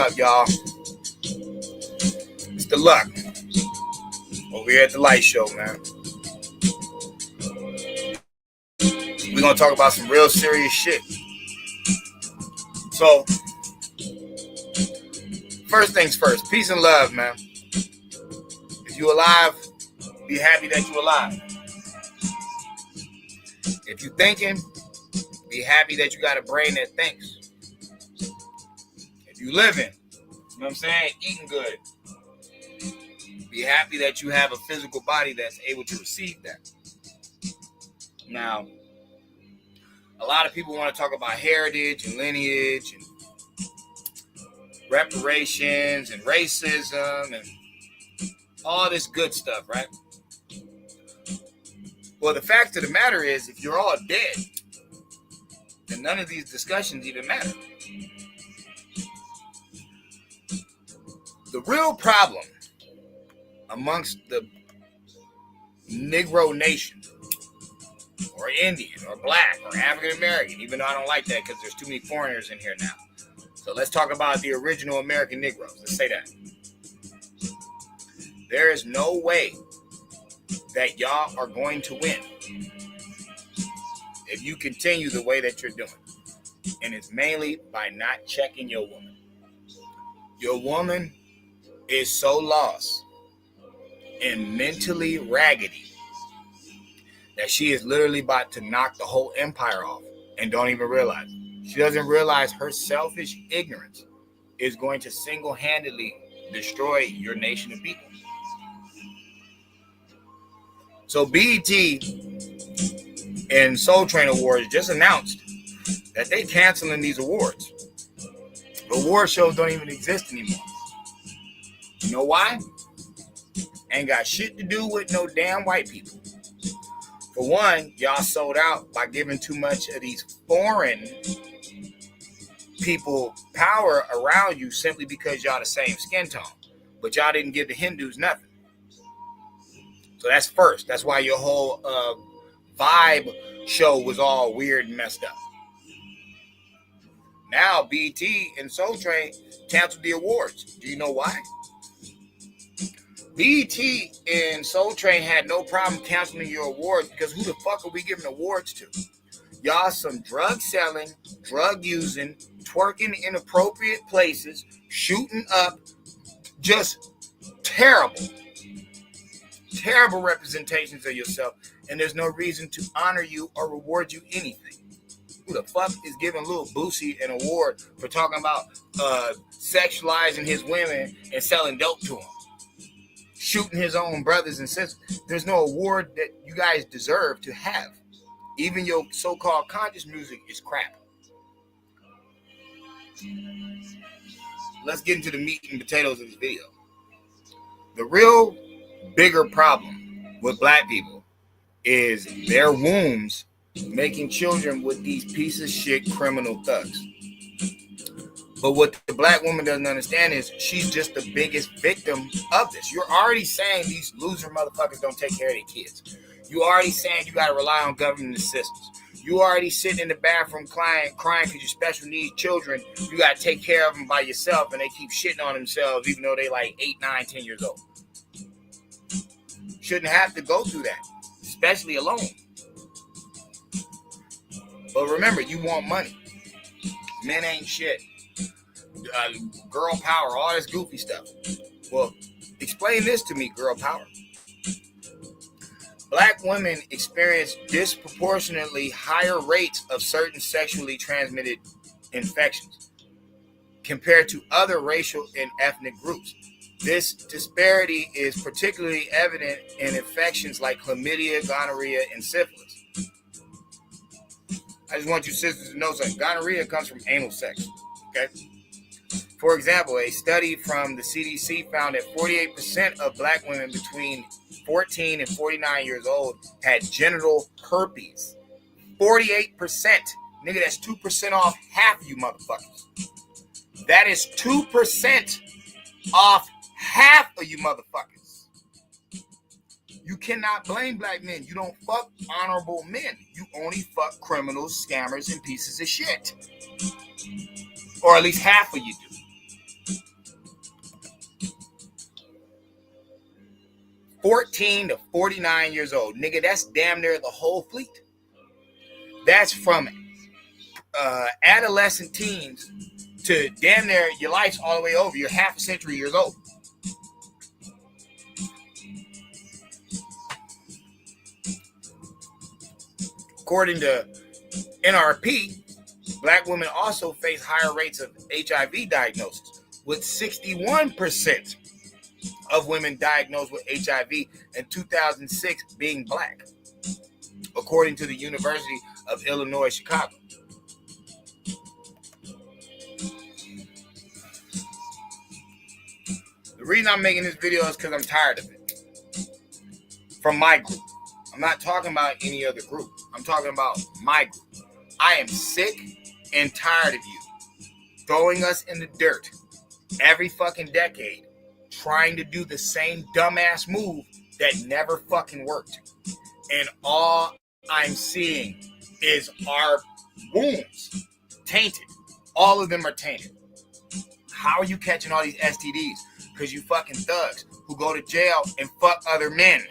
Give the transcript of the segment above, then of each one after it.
up, y'all? It's the Luck over here at the Light Show, man. We're gonna talk about some real serious shit. So, first things first, peace and love, man. If you're alive, be happy that you're alive. If you're thinking, be happy that you got a brain that thinks. If you're living, you know what I'm saying, eating good, be happy that you have a physical body that's able to receive that. Now, a lot of people want to talk about heritage and lineage and reparations and racism and all this good stuff, right? Well, the fact of the matter is, if you're all dead, then none of these discussions even matter. The real problem amongst the Negro Nation, or Indian, or Black, or African American, even though I don't like that because there's too many foreigners in here now. So let's talk about the original American Negroes. Let's say that. There is no way that y'all are going to win if you continue the way that you're doing. And it's mainly by not checking your woman. Your woman is so lost and mentally raggedy that she is literally about to knock the whole empire off and don't even realize it. She doesn't realize her selfish ignorance is going to single-handedly destroy your nation of people. So BET and Soul Train Awards just announced that they canceling these awards. The award shows don't even exist anymore. You know why? Ain't got shit to do with no damn white people. For one, y'all sold out by giving too much of these foreign people power around you simply because y'all the same skin tone. But y'all didn't give the Hindus nothing. So that's first. That's why your whole vibe show was all weird and messed up. Now BET and Soul Train canceled the awards. Do you know why? BET and Soul Train had no problem canceling your awards because who the fuck are we giving awards to? Y'all some drug selling, drug using, twerking in inappropriate places, shooting up, just terrible representations of yourself, and there's no reason to honor you or reward you anything. Who the fuck is giving Lil Boosie an award for talking about sexualizing his women and selling dope to him? Shooting his own brothers and sisters. There's no award that you guys deserve to have. Even your so-called conscious music is crap. Let's get into the meat and potatoes of this video. The real bigger problem with black people is their wombs making children with these piece of shit criminal thugs. But what the black woman doesn't understand is she's just the biggest victim of this. You're already saying these loser motherfuckers don't take care of their kids. You already saying you got to rely on government assistance. You already sitting in the bathroom crying because your special needs children, you got to take care of them by yourself, and they keep shitting on themselves even though they like 8, 9, 10 years old. Shouldn't have to go through that, especially alone. But remember, you want money. Men ain't shit. Girl power, all this goofy stuff. Well, explain this to me, girl power. Black women experience disproportionately higher rates of certain sexually transmitted infections compared to other racial and ethnic groups. This disparity is particularly evident in infections like chlamydia, gonorrhea, and syphilis. I just want you sisters to know something. Gonorrhea comes from anal sex, okay? For example, a study from the CDC found that 48% of black women between 14 and 49 years old had genital herpes. 48%. Nigga, that's 2% off half of you motherfuckers. That is 2% off half of you motherfuckers. You cannot blame black men. You don't fuck honorable men. You only fuck criminals, scammers, and pieces of shit. Or at least half of you do. 14 to 49 years old. Nigga, that's damn near the whole fleet. That's from adolescent teens to damn near your life's all the way over. You're half a century years old. According to NRP, Black women also face higher rates of HIV diagnosis, with 61% of women diagnosed with HIV in 2006 being Black, according to the University of Illinois, Chicago. The reason I'm making this video is because I'm tired of it. From my group. I'm not talking about any other group. I'm talking about my group. I am sick and tired of you throwing us in the dirt every fucking decade, trying to do the same dumbass move that never fucking worked. And all I'm seeing is our wombs tainted. All of them are tainted. How are you catching all these STDs? Because you fucking thugs who go to jail and fuck other men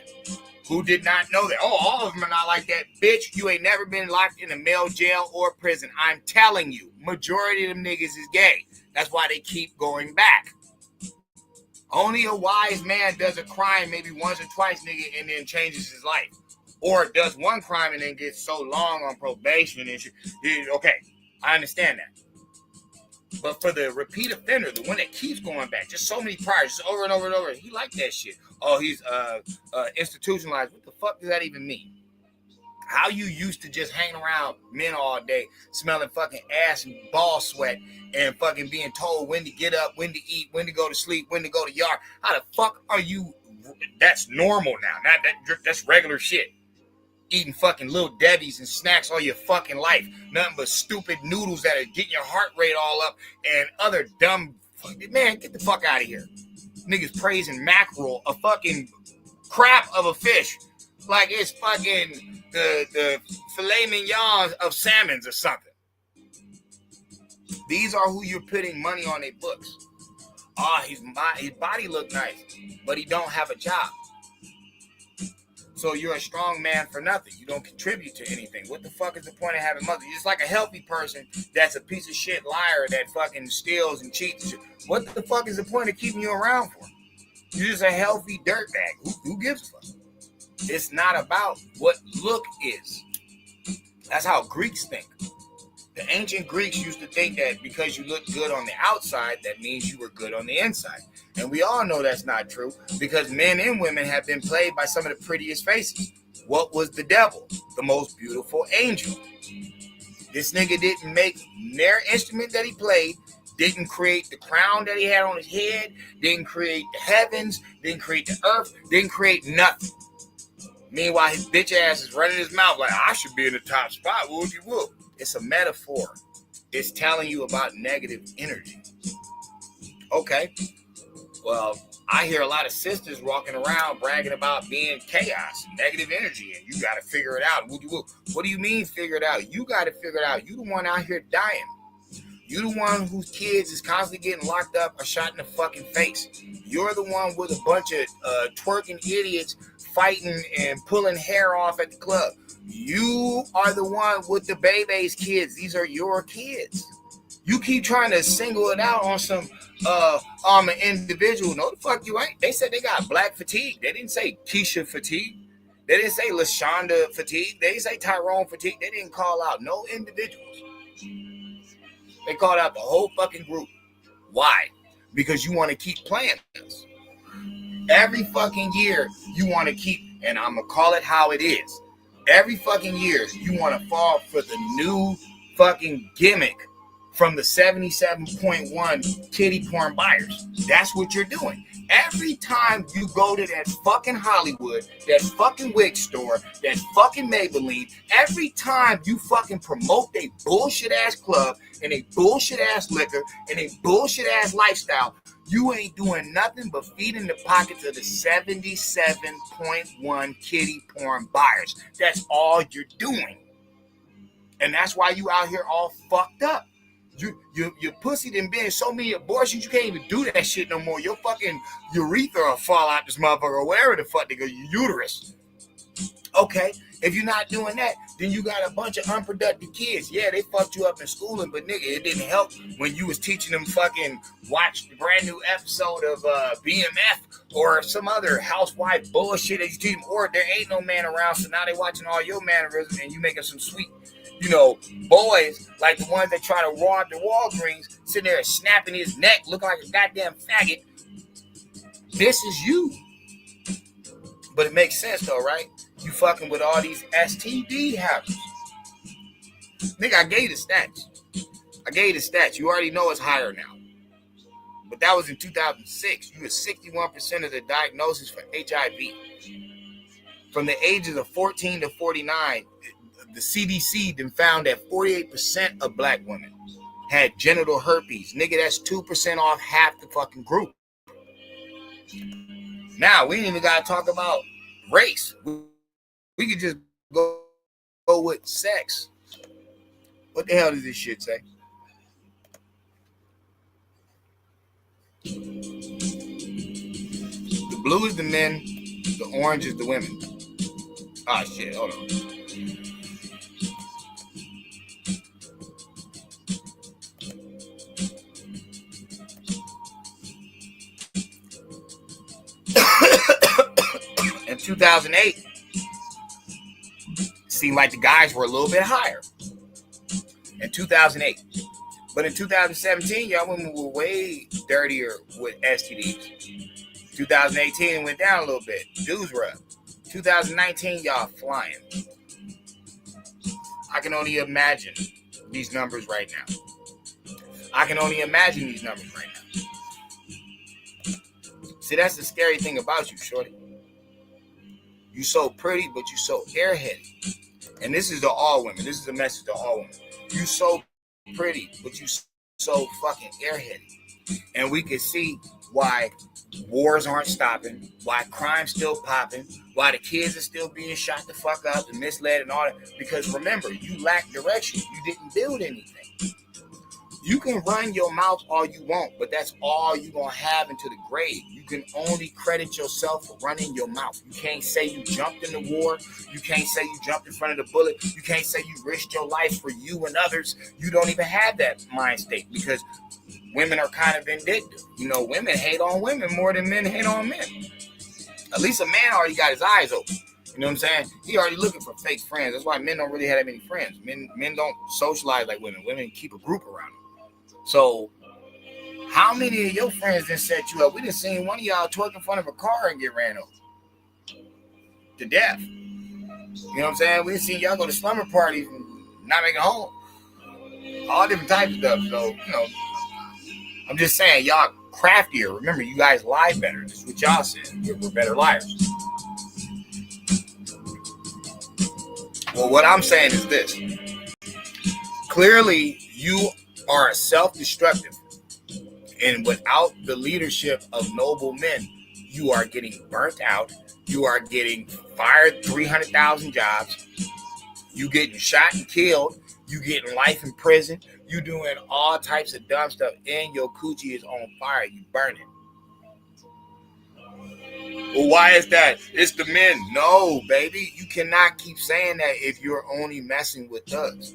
who did not know that. Oh, all of them are not like that. Bitch, you ain't never been locked in a male jail or prison. I'm telling you, majority of them niggas is gay. That's why they keep going back. Only a wise man does a crime maybe once or twice, nigga, and then changes his life. Or does one crime and then gets so long on probation and shit. Okay, I understand that. But for the repeat offender, the one that keeps going back, just so many priors, just over and over and over, he like that shit. Oh, he's institutionalized. What the fuck does that even mean? How you used to just hang around men all day, smelling fucking ass and ball sweat, and fucking being told when to get up, when to eat, when to go to sleep, when to go to yard. How the fuck are you? That's normal now. That's regular shit. Eating fucking Little Debbie's and snacks all your fucking life. Nothing but stupid noodles that are getting your heart rate all up and other dumb... Man, get the fuck out of here. Niggas praising mackerel, a fucking crap of a fish. Like it's fucking the filet mignons of salmons or something. These are who you're putting money on their books. Oh, his body look nice, but he don't have a job. So you're a strong man for nothing. You don't contribute to anything. What the fuck is the point of having muscle? You're just like a healthy person that's a piece of shit liar that fucking steals and cheats and shit. What the fuck is the point of keeping you around for? You're just a healthy dirtbag. Who gives a fuck? It's not about what look is. That's how Greeks think. The ancient Greeks used to think that because you look good on the outside, that means you were good on the inside. And we all know that's not true because men and women have been played by some of the prettiest faces. What was the devil? The most beautiful angel. This nigga didn't make their instrument that he played, didn't create the crown that he had on his head, didn't create the heavens, didn't create the earth, didn't create nothing. Meanwhile, his bitch ass is running his mouth like, I should be in the top spot. Whoop-de-whoop. It's a metaphor. It's telling you about negative energy. Okay. Well, I hear a lot of sisters walking around bragging about being chaos, negative energy, and you got to figure it out. What do you mean figure it out? You got to figure it out. You the one out here dying. You the one whose kids is constantly getting locked up or shot in the fucking face. You're the one with a bunch of twerking idiots fighting and pulling hair off at the club. You are the one with the baby's kids. These are your kids. You keep trying to single it out on some an individual. No, the fuck you ain't. They said they got black fatigue. They didn't say Keisha fatigue. They didn't say LaShonda fatigue. They didn't say Tyrone fatigue. They didn't call out no individuals. They called out the whole fucking group. Why? Because you want to keep playing this. Every fucking year, you want to keep, and I'm going to call it how it is. Every fucking year, you want to fall for the new fucking gimmick from the 77.1 kitty porn buyers. That's what you're doing. Every time you go to that fucking Hollywood, that fucking wig store, that fucking Maybelline, every time you fucking promote a bullshit ass club and a bullshit ass liquor and a bullshit ass lifestyle, you ain't doing nothing but feeding the pockets of the 77.1 kitty porn buyers. That's all you're doing. And that's why you out here all fucked up. Your pussy done been so many abortions, you can't even do that shit no more. Your fucking urethra will fall out this motherfucker, or wherever the fuck they go, your uterus. Okay, if you're not doing that, then you got a bunch of unproductive kids. Yeah, they fucked you up in schooling, but nigga, it didn't help when you was teaching them fucking watch the brand new episode of BMF or some other housewife bullshit that you teach them, or there ain't no man around, so now they watching all your mannerisms and you making some sweet, boys like the ones that try to rob the Walgreens, sitting there snapping his neck, looking like a goddamn faggot. This is you. But it makes sense though, right? You fucking with all these STD havers. Nigga, I gave you the stats. You already know it's higher now. But that was in 2006. You had 61% of the diagnosis for HIV. From the ages of 14 to 49, the CDC then found that 48% of black women had genital herpes. Nigga, that's 2% off half the fucking group. Now, we ain't even got to talk about race. We could just go with sex. What the hell does this shit say? The blue is the men, the orange is the women. Ah, shit, hold on. In 2008, seemed like the guys were a little bit higher. In 2008. But in 2017, y'all women were way dirtier with STDs. 2018, it went down a little bit. Dudes were up. 2019, y'all flying. I can only imagine these numbers right now. See, that's the scary thing about you, shorty. You so pretty, but you so airheaded. And this is to all women. This is a message to all women. You so pretty, but you so fucking airheaded. And we can see why wars aren't stopping, why crime's still popping, why the kids are still being shot the fuck up and misled and all that. Because remember, you lack direction. You didn't build anything. You can run your mouth all you want, but that's all you're going to have into the grave. You can only credit yourself for running your mouth. You can't say you jumped in the war. You can't say you jumped in front of the bullet. You can't say you risked your life for you and others. You don't even have that mind state because women are kind of vindictive. Women hate on women more than men hate on men. At least a man already got his eyes open. You know what I'm saying? He already looking for fake friends. That's why men don't really have that many friends. Men don't socialize like women. Women keep a group around them. So, how many of your friends done set you up? We done seen one of y'all twerk in front of a car and get ran over to death. You know what I'm saying? We done seen y'all go to slumber parties and not make it home. All different types of stuff. So, I'm just saying, y'all craftier. Remember, you guys lie better. That's what y'all said. We're better liars. Well, what I'm saying is this. Clearly, you are self-destructive, and without the leadership of noble men, you are getting burnt out. You are getting fired 300,000 jobs. You getting shot and killed. You getting life in prison. You doing all types of dumb stuff, and your coochie is on fire. You burning. Well, why is that? It's the men. No, baby. You cannot keep saying that if you're only messing with thugs.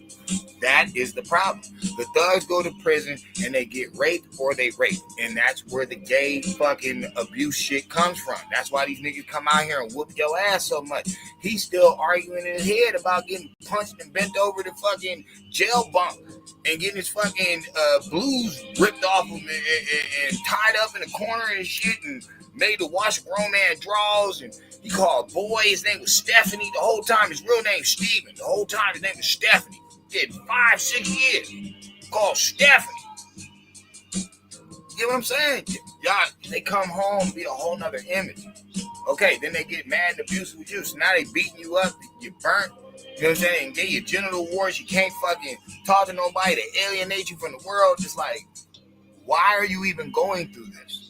That is the problem. The thugs go to prison and they get raped or they rape. And that's where the gay fucking abuse shit comes from. That's why these niggas come out here and whoop your ass so much. He's still arguing in his head about getting punched and bent over the fucking jail bunk and getting his fucking blues ripped off him and tied up in a corner and shit and made to wash a grown man drawers, and he called boy. His name was Stephanie. The whole time his real name Steven. The whole time his name was Stephanie. Did 5-6 years. Called Stephanie. You get what I'm saying? Y'all, they come home and be a whole nother image. Okay, then they get mad and abusive with you. So now they beating you up. You burnt. You know what I'm saying? And get your genital warts. You can't fucking talk to nobody. They alienate you from the world. Just like, why are you even going through this?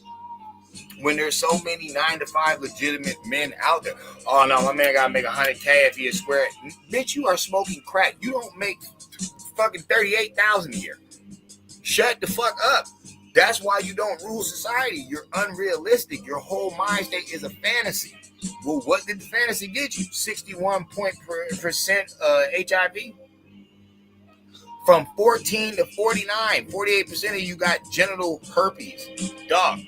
When there's so many 9-to-5 legitimate men out there. Oh no, my man gotta make $100K if he is square. Bitch, you are smoking crack. You don't make fucking $38,000 a year. Shut the fuck up. That's why you don't rule society. You're unrealistic. Your whole mind state is a fantasy. Well, what did the fantasy get you? 61% HIV? From 14 to 49, 48% of you got genital herpes. Dog.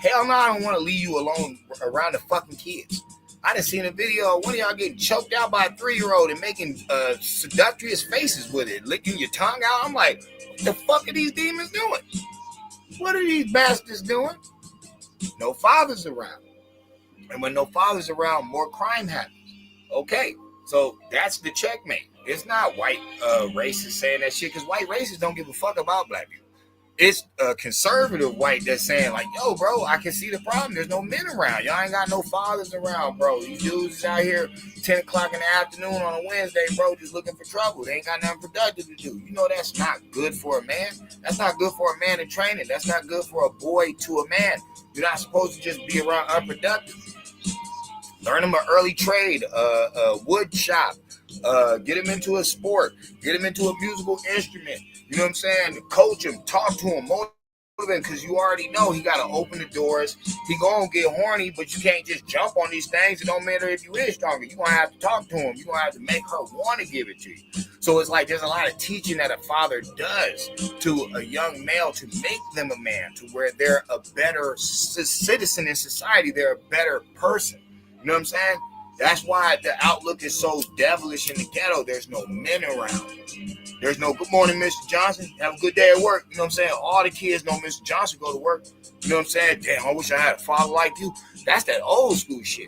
Hell no, I don't want to leave you alone around the fucking kids. I done seen a video of one of y'all getting choked out by a 3-year-old and making seductrous faces with it, licking your tongue out. I'm like, what the fuck are these demons doing? What are these bastards doing? No fathers around. And when no fathers around, more crime happens. Okay, so that's the checkmate. It's not white racists saying that shit, because white racists don't give a fuck about black people. It's a conservative white that's saying like, yo, bro, I can see the problem. There's no men around. Y'all ain't got no fathers around, bro. These dudes is out here 10 o'clock in the afternoon on a Wednesday, bro, just looking for trouble. They ain't got nothing productive to do. You know that's not good for a man. That's not good for a man in training. That's not good for a boy to a man. You're not supposed to just be around unproductive. Learn them an early trade, wood shop. Get him into a sport. Get him into a musical instrument. You know what I'm saying? Coach him, talk to him, motivate him, because you already know he got to open the doors. He going to get horny, but you can't just jump on these things. It don't matter if you is stronger. You're going to have to talk to him. You're going to have to make her want to give it to you. So it's like there's a lot of teaching that a father does to a young male to make them a man, to where they're a better citizen in society. They're a better person. You know what I'm saying? That's why the outlook is so devilish in the ghetto. There's no men around. There's no good morning, Mr. Johnson. Have a good day at work. You know what I'm saying? All the kids know Mr. Johnson go to work. You know what I'm saying? Damn, I wish I had a father like you. That's that old school shit.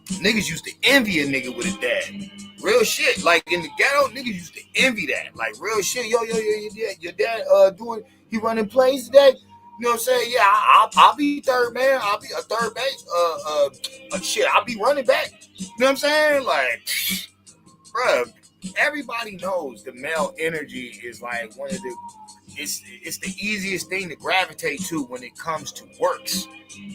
Niggas used to envy a nigga with a dad. Real shit. Like in the ghetto, niggas used to envy that. Like real shit. Yo, your dad doing, he running plays today? You know what I'm saying? Yeah, I'll be third man. I'll be a third base. Shit, I'll be running back. You know what I'm saying? Like, bruh, everybody knows the male energy is like one of the, it's the easiest thing to gravitate to when it comes to works.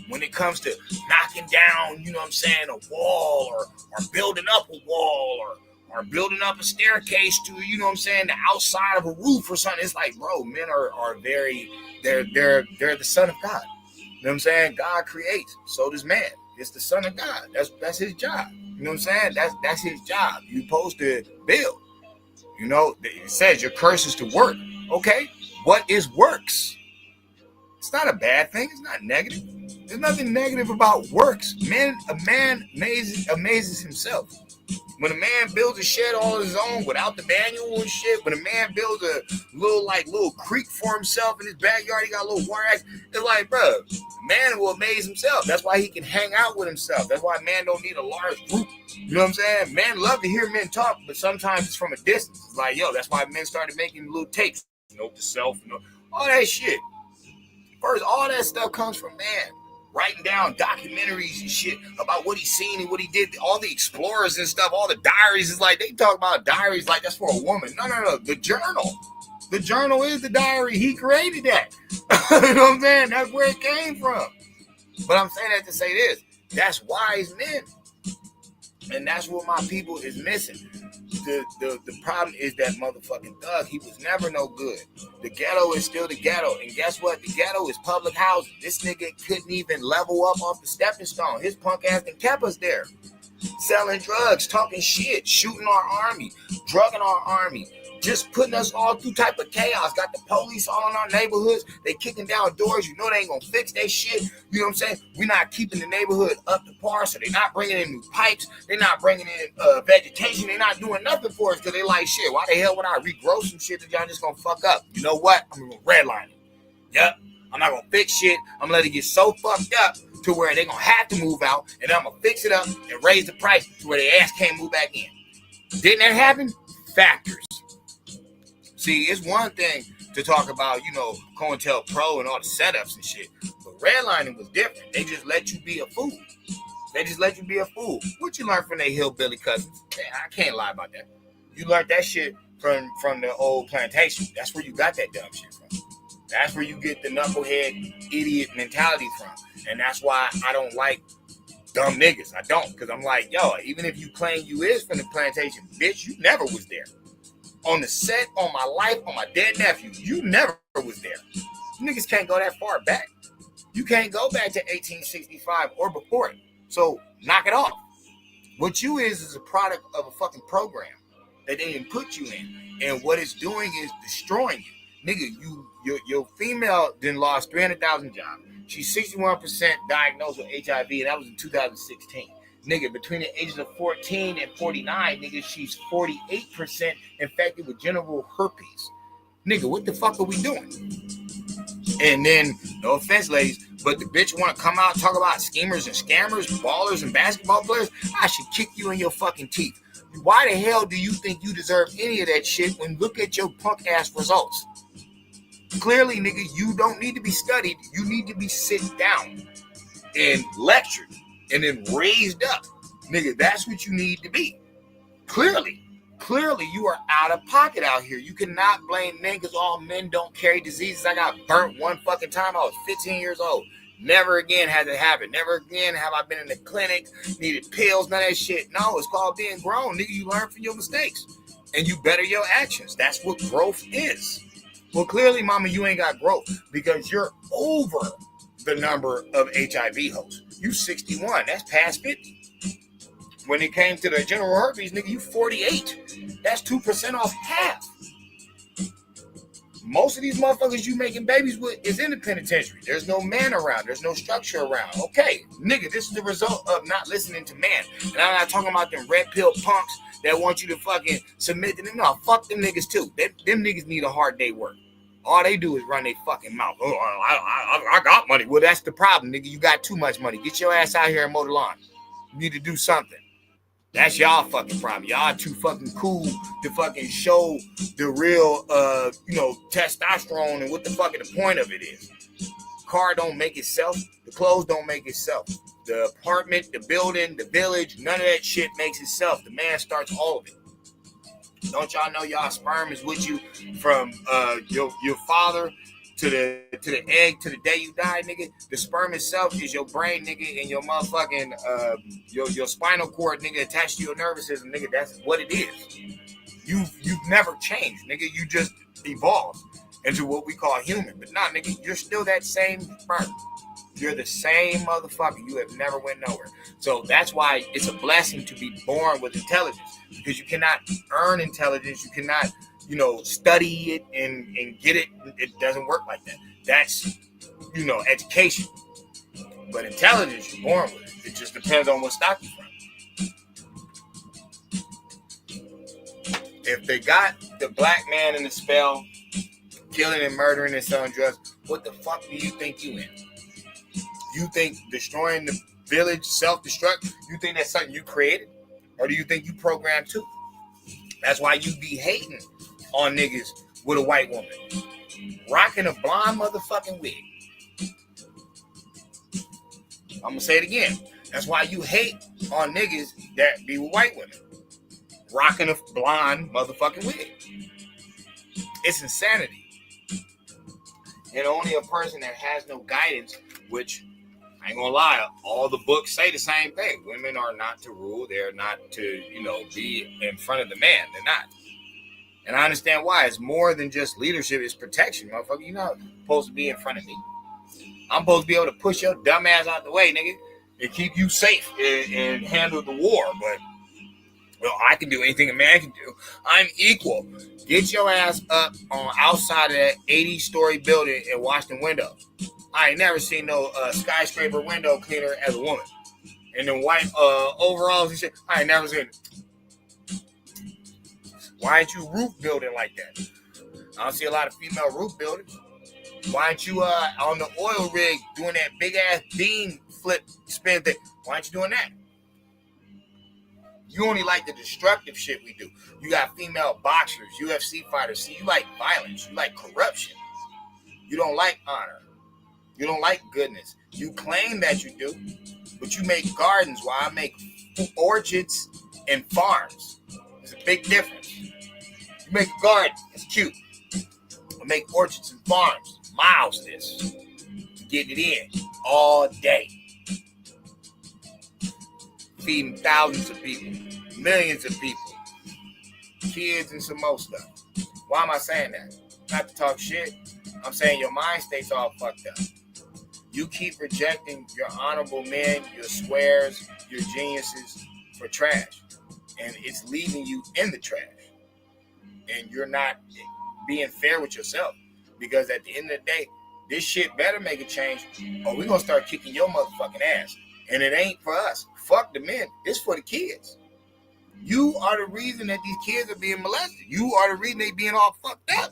When it comes to knocking down, you know what I'm saying, a wall or building up a wall or building up a staircase to, you know what I'm saying, the outside of a roof or something. It's like, bro, men are very, they're the son of God. You know what I'm saying? God creates, so does man. It's the son of God. That's his job. You know what I'm saying? That's his job. You're supposed to build. You know, it says your curse is to work. Okay, what is works? It's not a bad thing. It's not negative. There's nothing negative about works. A man amazes himself. When a man builds a shed all on his own without the manual and shit, when a man builds a little creek for himself in his backyard, he got a little water axe. It's like, bro, man will amaze himself. That's why he can hang out with himself. That's why man don't need a large group. You know what I'm saying? Man love to hear men talk, but sometimes it's from a distance. It's like, yo, that's why men started making little tapes. Note to self, all that shit. First, all that stuff comes from man. Writing down documentaries and shit about what he's seen and what he did. All the explorers and stuff, all the diaries is like, they talk about diaries like that's for a woman. No. The journal. The journal is the diary. He created that. You know what I'm saying? That's where it came from. But I'm saying that to say this. That's wise men. And that's what my people is missing. The problem is that motherfucking thug, he was never no good. The ghetto is still the ghetto. And guess what? The ghetto is public housing. This nigga couldn't even level up off the stepping stone. His punk ass done kept us there. Selling drugs, talking shit, shooting our army, drugging our army, just putting us all through type of chaos. Got the police all in our neighborhoods. They kicking down doors. You know they ain't gonna fix that shit. You know what I'm saying? We're not keeping the neighborhood up to par, so they're not bringing in new pipes. They're not bringing in vegetation. They're not doing nothing for us because they like, shit, why the hell would I regrow some shit that y'all just gonna fuck up? You know what? I'm gonna redline it. Yep. I'm not gonna fix shit. I'm gonna let it get so fucked up to where they're gonna have to move out, and then I'm gonna fix it up and raise the price to where their ass can't move back in. Didn't that happen? Factors. See, it's one thing to talk about, COINTELPRO and all the setups and shit, but redlining was different. They just let you be a fool. What you learn from their hillbilly cousins? Man, I can't lie about that. You learned that shit from the old plantation. That's where you got that dumb shit from. That's where you get the knucklehead idiot mentality from. And that's why I don't like dumb niggas. I don't, because I'm like, yo, even if you claim you is from the plantation, bitch, you never was there. on the set, on my life, on my dead nephew. You never was there. Niggas can't go that far back. You can't go back to 1865 or before it. So knock it off. What you is a product of a fucking program that they didn't put you in. And what it's doing is destroying you. Nigga, your female then lost 300,000 jobs. She's 61% diagnosed with HIV, and that was in 2016. Nigga, between the ages of 14 and 49, nigga, she's 48% infected with genital herpes. Nigga, what the fuck are we doing? And then, no offense, ladies, but the bitch want to come out and talk about schemers and scammers, ballers and basketball players? I should kick you in your fucking teeth. Why the hell do you think you deserve any of that shit when look at your punk ass results? Clearly, nigga, you don't need to be studied. You need to be sit down and lectured and then raised up. Nigga, that's what you need to be. Clearly, you are out of pocket out here. You cannot blame men because all men don't carry diseases. I got burnt one fucking time. I was 15 years old. Never again has it happened. Never again have I been in the clinic, needed pills, none of that shit. No, it's called being grown. Nigga, you learn from your mistakes and you better your actions. That's what growth is. Well, clearly, mama, you ain't got growth because you're over the number of HIV hosts. You 61. That's past 50. When it came to the general herpes, nigga, you 48. That's 2% off half. Most of these motherfuckers you making babies with is in the penitentiary. There's no man around. There's no structure around. Okay, nigga, this is the result of not listening to man. And I'm not talking about them red pill punks that want you to fucking submit to them. No, fuck them niggas too. Them niggas need a hard day work. All they do is run their fucking mouth. Oh, I got money. Well, that's the problem, nigga. You got too much money. Get your ass out here and mow the lawn. You need to do something. That's y'all fucking problem. Y'all too fucking cool to fucking show the real, testosterone and what the fucking the point of it is. Car don't make itself. The clothes don't make itself. The apartment, the building, the village, none of that shit makes itself. The man starts all of it. Don't y'all know y'all sperm is with you from your father to the egg to the day you die, nigga? The sperm itself is your brain, nigga, and your motherfucking your spinal cord, nigga, attached to your nervous system, nigga. That's what it is. You've never changed, nigga. You just evolved into what we call human. But nah, nigga, you're still that same sperm. You're the same motherfucker. You have never went nowhere. So that's why it's a blessing to be born with intelligence, because you cannot earn intelligence. You cannot, study it and get it. It doesn't work like that. That's, education. But intelligence, you're born with it. It just depends on what stock you're from. If they got the black man in the spell, killing and murdering and selling drugs, what the fuck do you think you in? You think destroying the village, self-destruct, you think that's something you created? Or do you think you programmed too? That's why you be hating on niggas with a white woman. Rocking a blonde motherfucking wig. I'm going to say it again. That's why you hate on niggas that be with white women. Rocking a blonde motherfucking wig. It's insanity. And only a person that has no guidance, which I ain't gonna lie, all the books say the same thing. Women are not to rule. They're not to, be in front of the man. They're not. And I understand why. It's more than just leadership. It's protection, motherfucker. You're not supposed to be in front of me. I'm supposed to be able to push your dumb ass out the way, nigga, and keep you safe and handle the war. But, I can do anything a man can do. I'm equal. Get your ass up on outside of that 80-story building and wash the windows. I ain't never seen no skyscraper window cleaner as a woman. And then white overalls and shit, I ain't never seen it. Why ain't you roof building like that? I don't see a lot of female roof builders. Why ain't you on the oil rig doing that big ass beam flip spin thing? Why ain't you doing that? You only like the destructive shit we do. You got female boxers, UFC fighters. See, you like violence. You like corruption. You don't like honor. You don't like goodness. You claim that you do, but you make gardens while I make orchards and farms. There's a big difference. You make a garden. It's cute. I make orchards and farms. Miles this. Getting it in all day. Feeding thousands of people. Millions of people. Kids and some more stuff. Why am I saying that? Not to talk shit. I'm saying your mind state's all fucked up. You keep rejecting your honorable men, your squares, your geniuses for trash. And it's leaving you in the trash. And you're not being fair with yourself. Because at the end of the day, this shit better make a change, or we're going to start kicking your motherfucking ass. And it ain't for us. Fuck the men. It's for the kids. You are the reason that these kids are being molested. You are the reason they being all fucked up.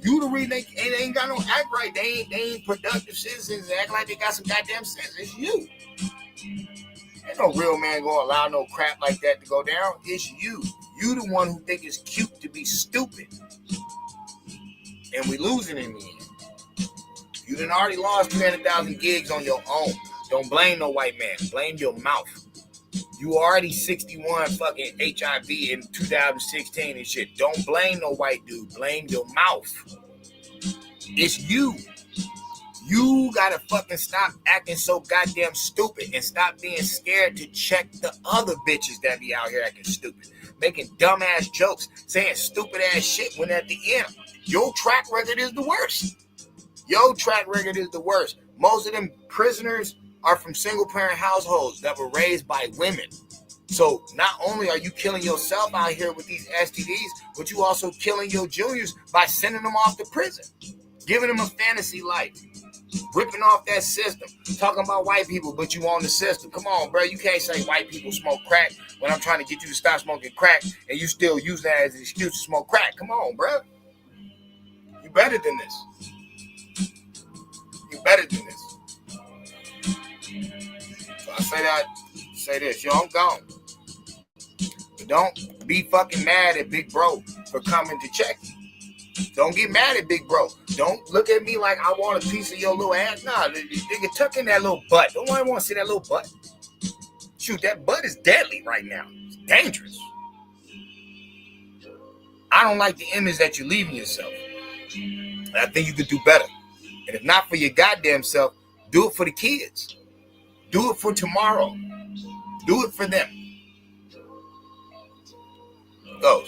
You the reason they ain't got no act right. They ain't productive citizens. They act like they got some goddamn sense. It's you. Ain't no real man gonna allow no crap like that to go down. It's you. You the one who think it's cute to be stupid. And we losing in the end. You done already lost 300,000 gigs on your own. Don't blame no white man. Blame your mouth. You already 61 fucking HIV in 2016 and shit. Don't blame no white dude. Blame your mouth. It's you. You gotta fucking stop acting so goddamn stupid and stop being scared to check the other bitches that be out here acting stupid. Making dumbass jokes, saying stupid ass shit when at the end, your track record is the worst. Your track record is the worst. Most of them prisoners are from single parent households that were raised by women. So not only are you killing yourself out here with these STDs, but you also killing your juniors by sending them off to prison, giving them a fantasy life, ripping off that system, talking about white people, but you on the system. Come on, bro. You can't say white people smoke crack when I'm trying to get you to stop smoking crack and you still use that as an excuse to smoke crack. Come on, bro. You better than this. You better than this. So I say this, yo, I'm gone. But don't be fucking mad at Big Bro for coming to check you. Don't get mad at Big Bro. Don't look at me like I want a piece of your little ass. Nah, nigga, tuck in that little butt. Don't want to see that little butt. Shoot, that butt is deadly right now. It's dangerous. I don't like the image that you're leaving yourself. And I think you could do better. And if not for your goddamn self, do it for the kids. Do it for tomorrow. Do it for them. Go.